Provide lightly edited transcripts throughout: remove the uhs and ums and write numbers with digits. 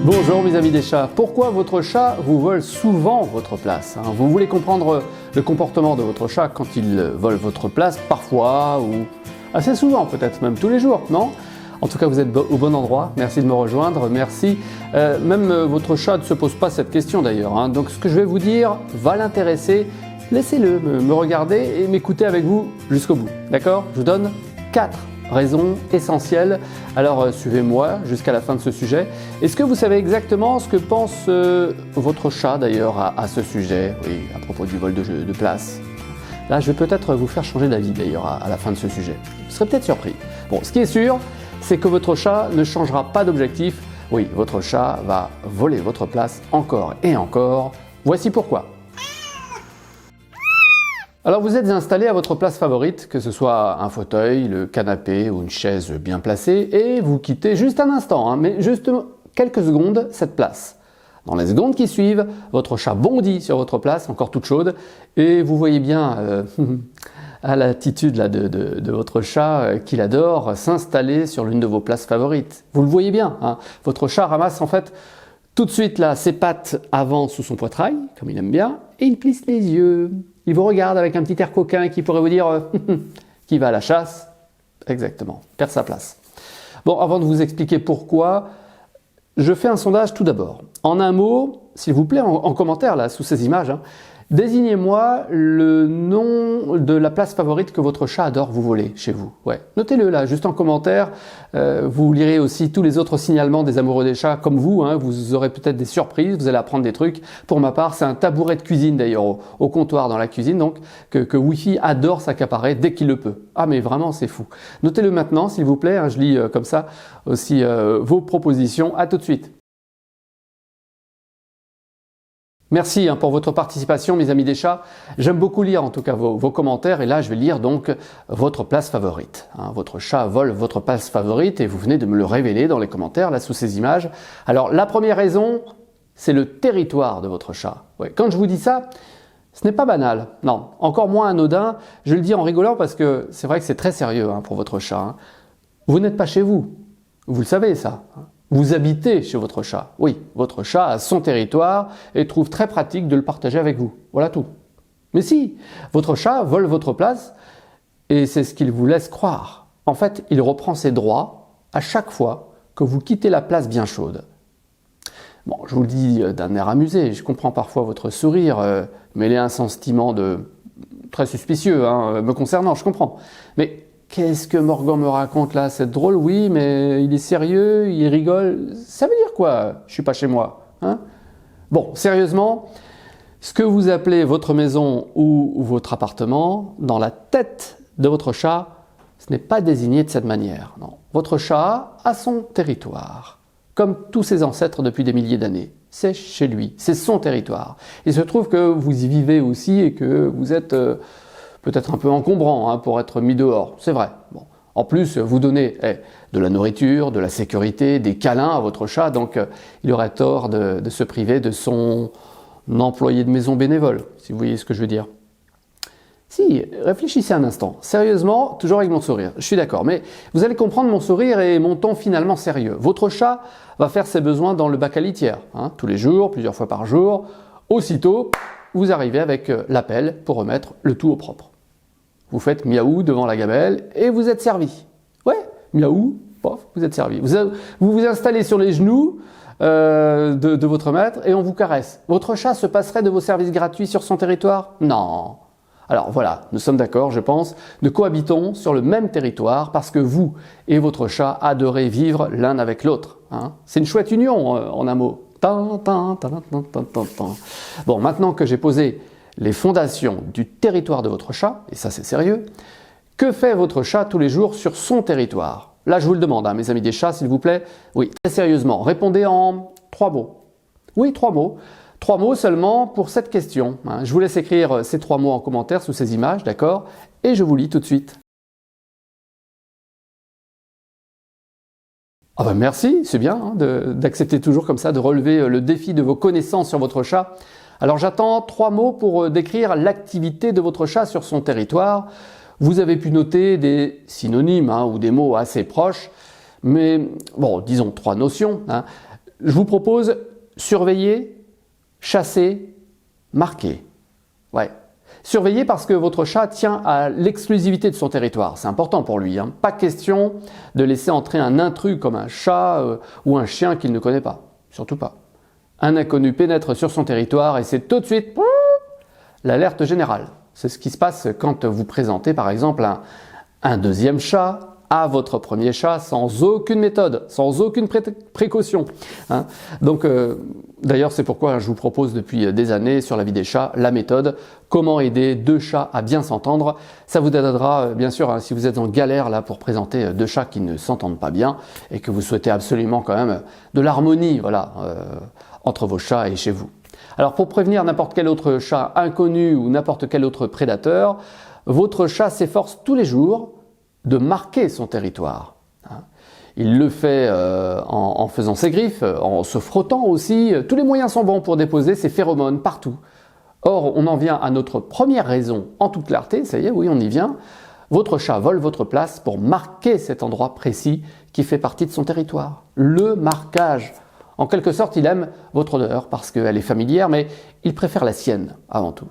Bonjour mes amis des chats, pourquoi votre chat vous vole souvent votre place? Vous voulez comprendre le comportement de votre chat quand il vole votre place, parfois ou assez souvent, peut-être même tous les jours, non? En tout cas, vous êtes au bon endroit, merci de me rejoindre, merci. Même votre chat ne se pose pas cette question d'ailleurs, donc ce que je vais vous dire va l'intéresser. Laissez-le me regarder et m'écouter avec vous jusqu'au bout, d'accord? Je vous donne 4 raisons essentielles. Alors suivez-moi jusqu'à la fin de ce sujet. Est-ce que vous savez exactement ce que pense votre chat d'ailleurs à ce sujet? Oui, à propos du vol de place. Là, je vais peut-être vous faire changer d'avis d'ailleurs à la fin de ce sujet. Vous serez peut-être surpris. Bon, ce qui est sûr, c'est que votre chat ne changera pas d'objectif. Oui, votre chat va voler votre place encore et encore. Voici pourquoi. Alors vous êtes installé à votre place favorite, que ce soit un fauteuil, le canapé ou une chaise bien placée, et vous quittez juste un instant, mais juste quelques secondes cette place. Dans les secondes qui suivent, votre chat bondit sur votre place, encore toute chaude, et vous voyez bien à l'attitude de votre chat qu'il adore s'installer sur l'une de vos places favorites. Vous le voyez bien, votre chat ramasse en fait tout de suite là ses pattes avant sous son poitrail, comme il aime bien, et il plisse les yeux. Il vous regarde avec un petit air coquin qui pourrait vous dire qui va à la chasse. Exactement, perd sa place. Bon, avant de vous expliquer pourquoi, je fais un sondage tout d'abord. En un mot, s'il vous plaît, en commentaire là, sous ces images, désignez-moi le nom de la place favorite que votre chat adore vous voler chez vous. Ouais, notez-le là, juste en commentaire. Vous lirez aussi tous les autres signalements des amoureux des chats comme vous. Vous aurez peut-être des surprises, vous allez apprendre des trucs. Pour ma part, c'est un tabouret de cuisine d'ailleurs, au comptoir dans la cuisine, donc que Wi-Fi adore s'accaparer dès qu'il le peut. Ah mais vraiment, c'est fou. Notez-le maintenant, s'il vous plaît. Je lis comme ça aussi vos propositions. À tout de suite. Merci pour votre participation, mes amis des chats. J'aime beaucoup lire en tout cas vos commentaires et là je vais lire donc votre place favorite. Votre chat vole votre place favorite et vous venez de me le révéler dans les commentaires là sous ces images. Alors la première raison, c'est le territoire de votre chat. Ouais, quand je vous dis ça, ce n'est pas banal, non, encore moins anodin. Je le dis en rigolant parce que c'est vrai que c'est très sérieux pour votre chat. Vous n'êtes pas chez vous, vous le savez ça. Vous habitez chez votre chat. Oui, votre chat a son territoire et trouve très pratique de le partager avec vous. Voilà tout. Mais si, votre chat vole votre place et c'est ce qu'il vous laisse croire. En fait, il reprend ses droits à chaque fois que vous quittez la place bien chaude. Bon, je vous le dis d'un air amusé, je comprends parfois votre sourire mêlé à un sentiment très suspicieux me concernant, je comprends. Mais qu'est-ce que Morgan me raconte là? C'est drôle, oui, mais il est sérieux, il rigole. Ça veut dire quoi? Je suis pas chez moi. Bon, sérieusement, ce que vous appelez votre maison ou votre appartement, dans la tête de votre chat, ce n'est pas désigné de cette manière. Non. Votre chat a son territoire, comme tous ses ancêtres depuis des milliers d'années. C'est chez lui, c'est son territoire. Il se trouve que vous y vivez aussi et que vous êtes peut-être un peu encombrant pour être mis dehors, c'est vrai. Bon. En plus, vous donnez de la nourriture, de la sécurité, des câlins à votre chat, donc il aurait tort de se priver de son employé de maison bénévole, si vous voyez ce que je veux dire. Si, réfléchissez un instant. Sérieusement, toujours avec mon sourire, je suis d'accord, mais vous allez comprendre mon sourire et mon ton finalement sérieux. Votre chat va faire ses besoins dans le bac à litière, tous les jours, plusieurs fois par jour. Aussitôt, vous arrivez avec l'appel pour remettre le tout au propre. Vous faites miaou devant la gamelle et vous êtes servi. Ouais, miaou, pof, vous êtes servi. Vous vous installez sur les genoux de votre maître et on vous caresse. Votre chat se passerait de vos services gratuits sur son territoire? Non. Alors voilà, nous sommes d'accord, je pense, nous cohabitons sur le même territoire parce que vous et votre chat adorez vivre l'un avec l'autre. C'est une chouette union en un mot. Bon, maintenant que j'ai posé les fondations du territoire de votre chat, et ça c'est sérieux, que fait votre chat tous les jours sur son territoire? Là je vous le demande, mes amis des chats, s'il vous plaît. Oui, très sérieusement, répondez en 3 mots. Oui, 3 mots. 3 mots seulement pour cette question. Je vous laisse écrire ces 3 mots en commentaire sous ces images, d'accord? Et je vous lis tout de suite. Ah ben merci, c'est bien d'accepter toujours comme ça, de relever le défi de vos connaissances sur votre chat. Alors j'attends 3 mots pour décrire l'activité de votre chat sur son territoire. Vous avez pu noter des synonymes ou des mots assez proches, mais bon, disons 3 notions. Je vous propose surveiller, chasser, marquer. Ouais. Surveillez parce que votre chat tient à l'exclusivité de son territoire. C'est important pour lui. Pas question de laisser entrer un intrus comme un chat ou un chien qu'il ne connaît pas. Surtout pas. Un inconnu pénètre sur son territoire et c'est tout de suite l'alerte générale. C'est ce qui se passe quand vous présentez par exemple un deuxième chat à votre premier chat sans aucune méthode, sans aucune précaution. Donc, d'ailleurs, c'est pourquoi je vous propose depuis des années sur la vie des chats la méthode comment aider deux chats à bien s'entendre. Ça vous aidera, bien sûr, si vous êtes en galère là pour présenter deux chats qui ne s'entendent pas bien et que vous souhaitez absolument quand même de l'harmonie, voilà, entre vos chats et chez vous. Alors, pour prévenir n'importe quel autre chat inconnu ou n'importe quel autre prédateur, votre chat s'efforce tous les jours de marquer son territoire. Il le fait en faisant ses griffes, en se frottant aussi. Tous les moyens sont bons pour déposer ses phéromones partout. Or, on en vient à notre première raison en toute clarté, ça y est, oui, on y vient. Votre chat vole votre place pour marquer cet endroit précis qui fait partie de son territoire. Le marquage. En quelque sorte, il aime votre odeur parce qu'elle est familière, mais il préfère la sienne avant tout.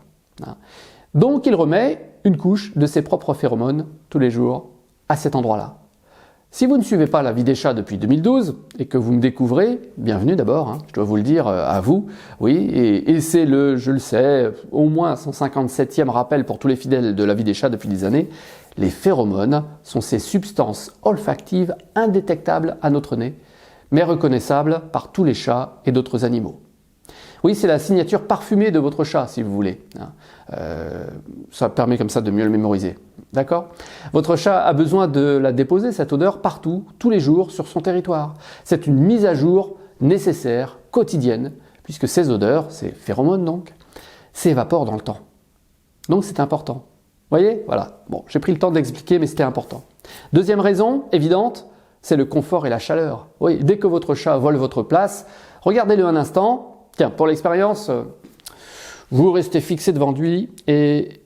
Donc, il remet une couche de ses propres phéromones tous les jours à cet endroit-là. Si vous ne suivez pas la vie des chats depuis 2012 et que vous me découvrez, bienvenue d'abord, je dois vous le dire à vous, oui, et c'est je le sais, au moins 157e rappel pour tous les fidèles de la vie des chats depuis des années, les phéromones sont ces substances olfactives indétectables à notre nez, mais reconnaissables par tous les chats et d'autres animaux. Oui, c'est la signature parfumée de votre chat, si vous voulez. Ça permet comme ça de mieux le mémoriser. D'accord ? Votre chat a besoin de la déposer, cette odeur, partout, tous les jours, sur son territoire. C'est une mise à jour nécessaire, quotidienne, puisque ces odeurs, ces phéromones donc, s'évaporent dans le temps. Donc c'est important. Vous voyez ? Voilà. Bon, j'ai pris le temps d'expliquer, mais c'était important. Deuxième raison, évidente, c'est le confort et la chaleur. Oui, dès que votre chat vole votre place, regardez-le un instant. Tiens, pour l'expérience, vous restez fixé devant lui et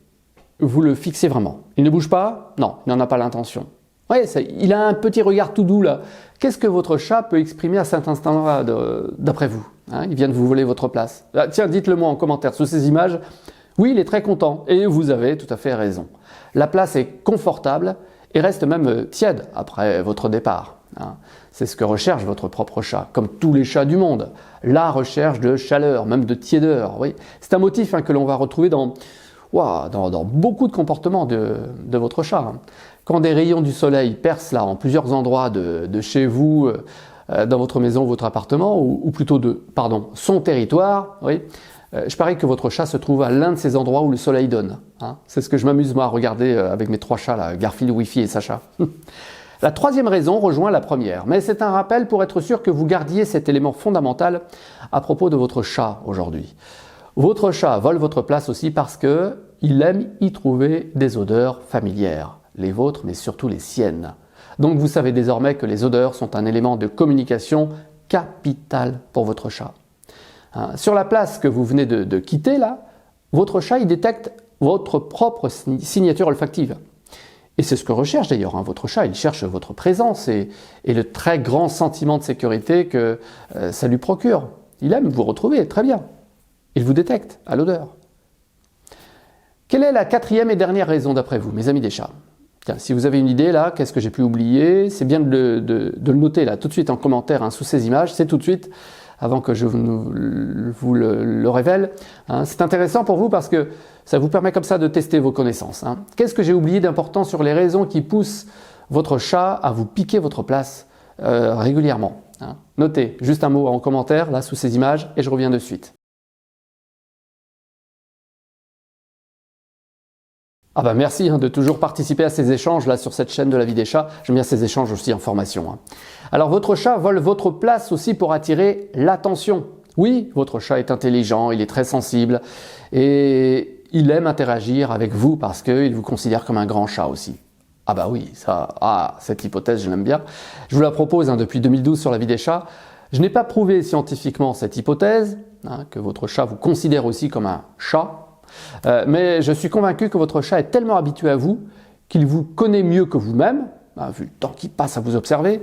vous le fixez vraiment. Il ne bouge pas? Non, il n'en a pas l'intention. Oui, il a un petit regard tout doux là. Qu'est-ce que votre chat peut exprimer à cet instant-là d'après vous? Il vient de vous voler votre place. Tiens, dites-le moi en commentaire sous ces images. Oui, il est très content et vous avez tout à fait raison. La place est confortable et reste même tiède après votre départ. C'est ce que recherche votre propre chat, comme tous les chats du monde. La recherche de chaleur, même de tiédeur. Oui. C'est un motif que l'on va retrouver dans beaucoup de comportements de votre chat. Quand des rayons du soleil percent là en plusieurs endroits de chez vous, dans votre maison, votre appartement, ou plutôt son territoire, oui, je parie que votre chat se trouve à l'un de ces endroits où le soleil donne. C'est ce que je m'amuse moi à regarder avec mes trois chats, là, Garfield, Wifi et Sacha. La troisième raison rejoint la première, mais c'est un rappel pour être sûr que vous gardiez cet élément fondamental à propos de votre chat aujourd'hui. Votre chat vole votre place aussi parce qu'il aime y trouver des odeurs familières, les vôtres mais surtout les siennes. Donc vous savez désormais que les odeurs sont un élément de communication capital pour votre chat. Sur la place que vous venez de quitter là, votre chat il détecte votre propre signature olfactive. Et c'est ce que recherche d'ailleurs, votre chat, il cherche votre présence et le très grand sentiment de sécurité que ça lui procure. Il aime vous retrouver, très bien. Il vous détecte à l'odeur. Quelle est la quatrième et dernière raison d'après vous, mes amis des chats? Tiens, si vous avez une idée là, qu'est-ce que j'ai pu oublier? C'est bien de le noter là, tout de suite en commentaire sous ces images, c'est tout de suite, avant que je vous le révèle. C'est intéressant pour vous parce que ça vous permet comme ça de tester vos connaissances. Qu'est-ce que j'ai oublié d'important sur les raisons qui poussent votre chat à vous piquer votre place régulièrement? Notez juste un mot en commentaire là sous ces images et je reviens de suite. Merci de toujours participer à ces échanges là sur cette chaîne de la vie des chats. J'aime bien ces échanges aussi en formation. Alors votre chat vole votre place aussi pour attirer l'attention. Oui, votre chat est intelligent, il est très sensible et il aime interagir avec vous parce qu'il vous considère comme un grand chat aussi. Oui, cette hypothèse je l'aime bien. Je vous la propose depuis 2012 sur la vie des chats. Je n'ai pas prouvé scientifiquement cette hypothèse, que votre chat vous considère aussi comme un chat. Mais je suis convaincu que votre chat est tellement habitué à vous qu'il vous connaît mieux que vous-même, vu le temps qu'il passe à vous observer,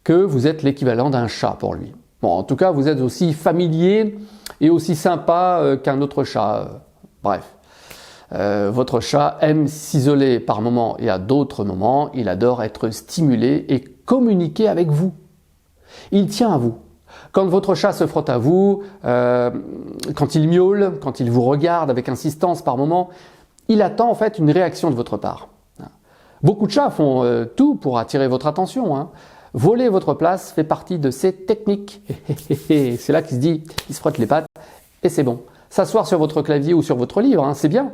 que vous êtes l'équivalent d'un chat pour lui. Bon, en tout cas, vous êtes aussi familier et aussi sympa qu'un autre chat. Bref. Votre chat aime s'isoler par moments et à d'autres moments, il adore être stimulé et communiquer avec vous. Il tient à vous. Quand votre chat se frotte à vous, quand il miaule, quand il vous regarde avec insistance par moments, il attend en fait une réaction de votre part. Beaucoup de chats font tout pour attirer votre attention, hein. Voler votre place fait partie de ces techniques. C'est là qu'il se dit, il se frotte les pattes et c'est bon. S'asseoir sur votre clavier ou sur votre livre, hein, c'est bien.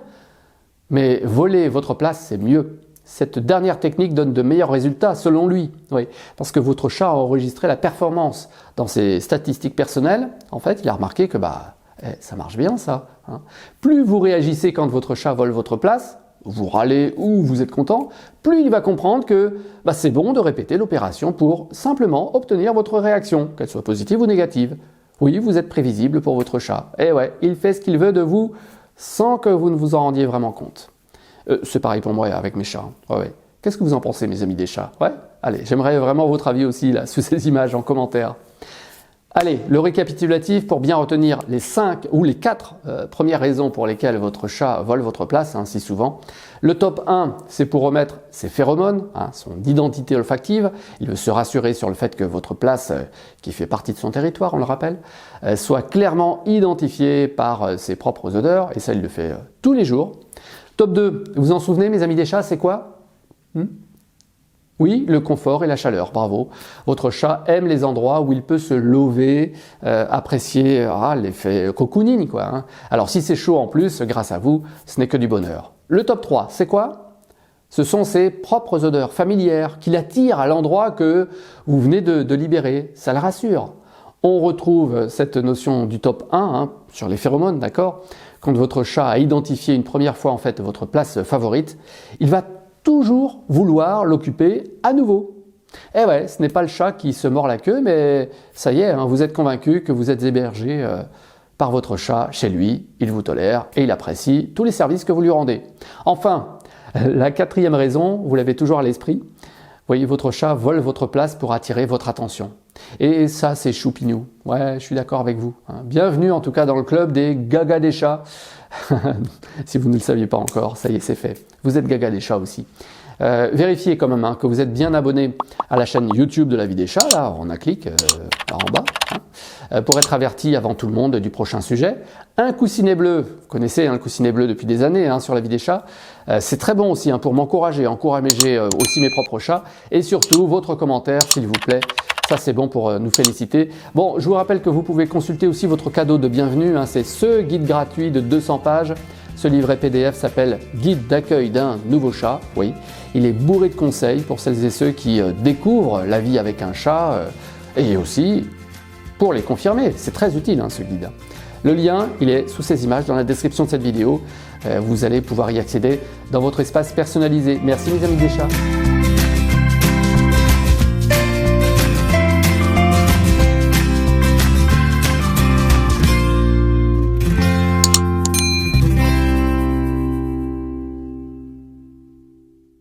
Mais voler votre place, c'est mieux. Cette dernière technique donne de meilleurs résultats selon lui. Oui, parce que votre chat a enregistré la performance dans ses statistiques personnelles. En fait, il a remarqué que ça marche bien ça, hein. Plus vous réagissez quand votre chat vole votre place, vous râlez ou vous êtes content, plus il va comprendre que c'est bon de répéter l'opération pour simplement obtenir votre réaction, qu'elle soit positive ou négative. Oui, vous êtes prévisible pour votre chat. Et ouais, il fait ce qu'il veut de vous sans que vous ne vous en rendiez vraiment compte. C'est pareil pour moi avec mes chats. Ouais. Qu'est-ce que vous en pensez, mes amis des chats? Ouais. Allez, j'aimerais vraiment votre avis aussi là, sous ces images en commentaire. Allez, le récapitulatif pour bien retenir les 5 ou les 4 premières raisons pour lesquelles votre chat vole votre place, si souvent. Le top 1, c'est pour remettre ses phéromones, son identité olfactive. Il veut se rassurer sur le fait que votre place, qui fait partie de son territoire, on le rappelle, soit clairement identifiée par ses propres odeurs, et ça il le fait tous les jours. Top 2, vous vous en souvenez mes amis des chats, c'est quoi? Oui, le confort et la chaleur, bravo. Votre chat aime les endroits où il peut se lever, apprécier l'effet cocooning, quoi, hein. Alors si c'est chaud en plus, grâce à vous, ce n'est que du bonheur. Le top 3, c'est quoi? Ce sont ses propres odeurs familières qui l'attirent à l'endroit que vous venez de libérer. Ça le rassure. On retrouve cette notion du top 1 sur les phéromones, d'accord? Quand votre chat a identifié une première fois en fait votre place favorite, il va toujours vouloir l'occuper à nouveau. Eh ouais, ce n'est pas le chat qui se mord la queue, mais ça y est, vous êtes convaincu que vous êtes hébergé par votre chat chez lui, il vous tolère et il apprécie tous les services que vous lui rendez. Enfin, la 4e raison, vous l'avez toujours à l'esprit, voyez, votre chat vole votre place pour attirer votre attention. Et ça, c'est choupinou. Ouais, je suis d'accord avec vous. Bienvenue en tout cas dans le club des gagas des chats. Si vous ne le saviez pas encore, ça y est, c'est fait. Vous êtes gaga des chats aussi. Vérifiez quand même que vous êtes bien abonné à la chaîne YouTube de la vie des chats, là, on a clic là en bas, pour être averti avant tout le monde du prochain sujet. Un coussinet bleu, vous connaissez le coussinet bleu depuis des années sur la vie des chats, c'est très bon aussi pour m'encourager, encourager aussi mes propres chats, et surtout votre commentaire s'il vous plaît. Ça, c'est bon pour nous féliciter. Bon, je vous rappelle que vous pouvez consulter aussi votre cadeau de bienvenue. C'est ce guide gratuit de 200 pages. Ce livret PDF s'appelle « Guide d'accueil d'un nouveau chat ». Oui, il est bourré de conseils pour celles et ceux qui découvrent la vie avec un chat et aussi pour les confirmer. C'est très utile ce guide. Le lien, il est sous ces images dans la description de cette vidéo. Vous allez pouvoir y accéder dans votre espace personnalisé. Merci mes amis des chats.